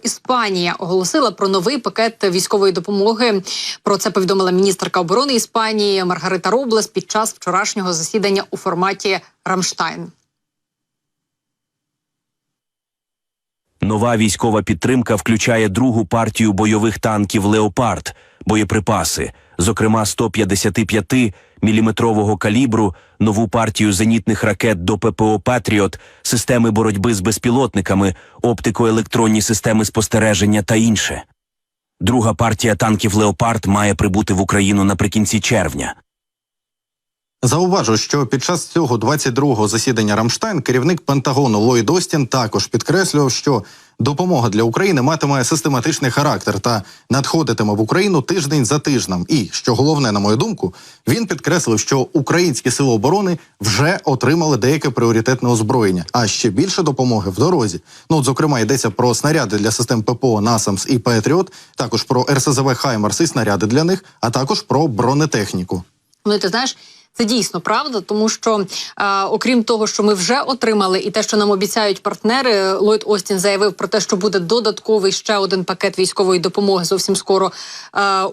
Іспанія оголосила про новий пакет військової допомоги. Про це повідомила міністерка оборони Іспанії Маргарита Роблес під час вчорашнього засідання у форматі «Рамштайн». Нова військова підтримка включає другу партію бойових танків «Леопард», боєприпаси, зокрема 155-мм калібру, нову партію зенітних ракет до ППО «Патріот», системи боротьби з безпілотниками, оптико-електронні системи спостереження та інше. Друга партія танків «Леопард» має прибути в Україну наприкінці червня. Зауважу, що під час цього 22-го засідання «Рамштайн» керівник Пентагону Ллойд Остін також підкреслював, що допомога для України матиме систематичний характер та надходитиме в Україну тиждень за тижнем. І, що головне, на мою думку, він підкреслив, що українські сили оборони вже отримали деяке пріоритетне озброєння, а ще більше допомоги в дорозі. Зокрема, йдеться про снаряди для систем ППО «Насамс» і «Патріот», також про РСЗВ «Хаймарс» і снаряди для них, а також про бронетехніку. Ти знаєш, це дійсно правда, тому що, окрім того, що ми вже отримали, і те, що нам обіцяють партнери, Ллойд Остін заявив про те, що буде додатковий ще один пакет військової допомоги, зовсім скоро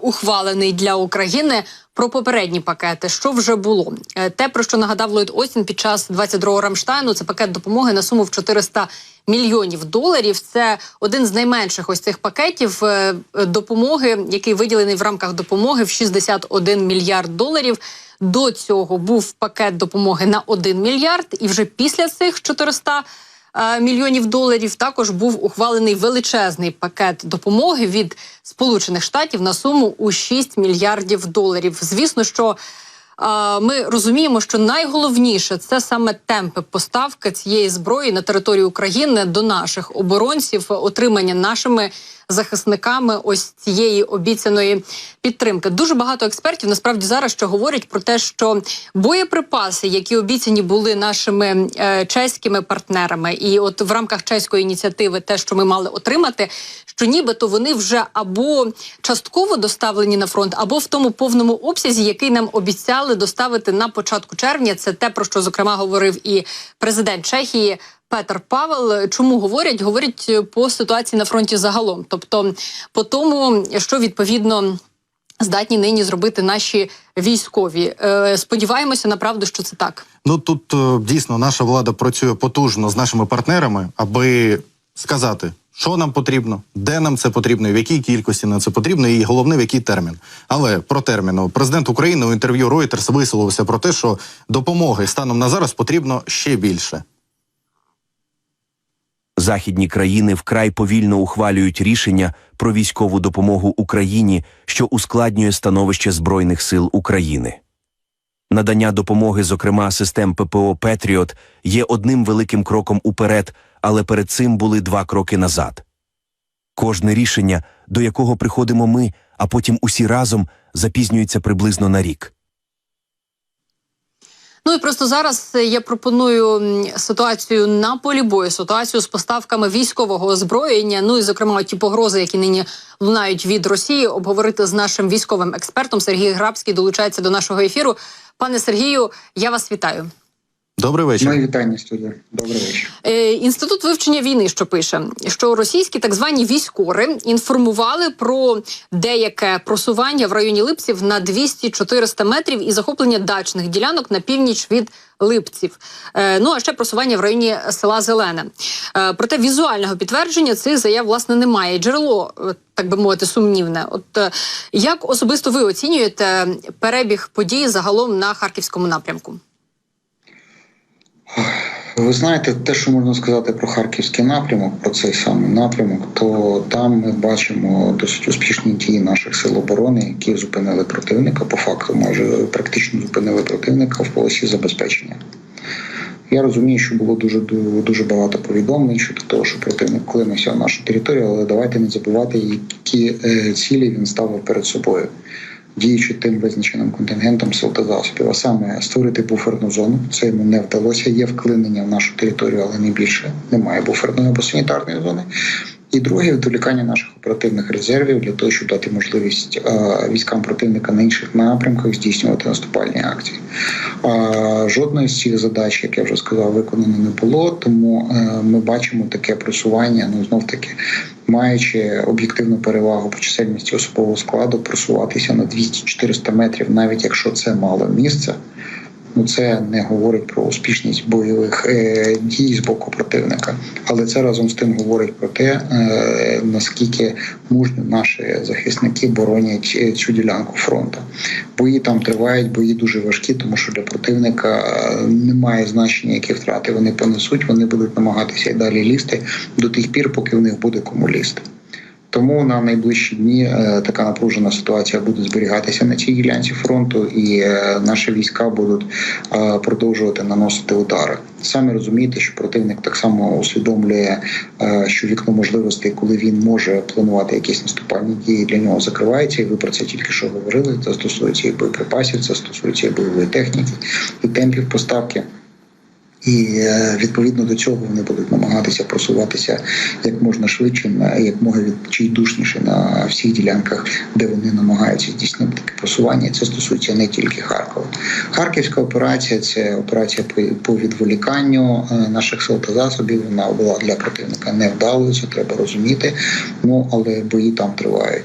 ухвалений для України. Про попередні пакети, що вже було. Те, про що нагадав Ллойд Остін під час 22-го Рамштайну, це пакет допомоги на суму в $400 мільйонів. Це один з найменших ось цих пакетів допомоги, який виділений в рамках допомоги в $61 мільярд. До цього був пакет допомоги на $1 мільярд, і вже після цих $400 мільйонів також був ухвалений величезний пакет допомоги від Сполучених Штатів на суму у $6 мільярдів. Звісно, що ми розуміємо, що найголовніше – це саме темпи поставки цієї зброї на територію України до наших оборонців, отримання нашими захисниками ось цієї обіцяної підтримки. Дуже багато експертів насправді зараз що говорять про те, що боєприпаси, які обіцяні були нашими чеськими партнерами, і от в рамках чеської ініціативи те, що ми мали отримати, що нібито вони вже або частково доставлені на фронт, або в тому повному обсязі, який нам обіцяли доставити на початку червня. Це те, про що, зокрема, говорив і президент Чехії Петр Павел. Чому говорять? Говорять по ситуації на фронті загалом. Тобто по тому, що відповідно здатні нині зробити наші військові. Сподіваємося, направду, що це так. Тут дійсно наша влада працює потужно з нашими партнерами, аби сказати, що нам потрібно, де нам це потрібно, і в якій кількості нам це потрібно, і головне, в який термін. Але про термін. Президент України у інтерв'ю Reuters висловився про те, що допомоги станом на зараз потрібно ще більше. Західні країни вкрай повільно ухвалюють рішення про військову допомогу Україні, що ускладнює становище Збройних сил України. Надання допомоги, зокрема систем ППО «Патріот», є одним великим кроком уперед, але перед цим були 2 кроки назад. Кожне рішення, до якого приходимо ми, а потім усі разом, запізнюється приблизно на рік. І просто зараз я пропоную ситуацію на полі бою, ситуацію з поставками військового озброєння, і, зокрема, ті погрози, які нині лунають від Росії, обговорити з нашим військовим експертом. Сергій Грабський долучається до нашого ефіру. Пане Сергію, я вас вітаю. Добрий вечір. Мої вітання, студія. Добрий вечір. Інститут вивчення війни, що пише, що російські так звані військори інформували про деяке просування в районі Липців на 200-400 метрів і захоплення дачних ділянок на північ від Липців. А ще просування в районі села Зелене. Проте візуального підтвердження цих заяв, власне, немає. Джерело, так би мовити, сумнівне. Як особисто ви оцінюєте перебіг подій загалом на Харківському напрямку? Ви знаєте, те, що можна сказати про Харківський напрямок, про цей самий напрямок, то там ми бачимо досить успішні дії наших сил оборони, які зупинили противника, по факту майже практично зупинили противника в полосі забезпечення. Я розумію, що було дуже багато повідомлень щодо того, що противник вклинився в нашу територію, але давайте не забувати, які цілі він ставив перед собою, діючи тим визначеним контингентом сил та засобів, а саме створити буферну зону. Це йому не вдалося. Є вклинення в нашу територію, але не більше. Немає буферної або санітарної зони. І друге, відволікання наших оперативних резервів для того, щоб дати можливість військам противника на інших напрямках здійснювати наступальні акції. Жодної з цих задач, як я вже сказав, виконано не було, тому ми бачимо таке просування, знов-таки, маючи об'єктивну перевагу по чисельності особового складу, просуватися на 200-400 метрів, навіть якщо це мало місце, це не говорить про успішність бойових дій з боку противника. Але це разом з тим говорить про те, наскільки мужньо наші захисники боронять цю ділянку фронту. Бої там тривають, бої дуже важкі, тому що для противника немає значення, які втрати вони понесуть. Вони будуть намагатися і далі лізти до тих пір, поки в них буде кому лізти. Тому на найближчі дні така напружена ситуація буде зберігатися на цій ділянці фронту, і наші війська будуть продовжувати наносити удари. Самі розумієте, що противник так само усвідомлює, що вікно можливостей, коли він може планувати якісь наступальні дії, для нього закривається, і ви про це тільки що говорили. Це стосується і боєприпасів, це стосується і бойової техніки, і темпів поставки. І відповідно до цього вони будуть намагатися просуватися як можна швидше, як можна відчайдушніше на всіх ділянках, де вони намагаються здійснити таке просування. Це стосується не тільки Харкова. Харківська операція – це операція по відволіканню наших сил та засобів. Вона була для противника невдалою, це треба розуміти. Але бої там тривають.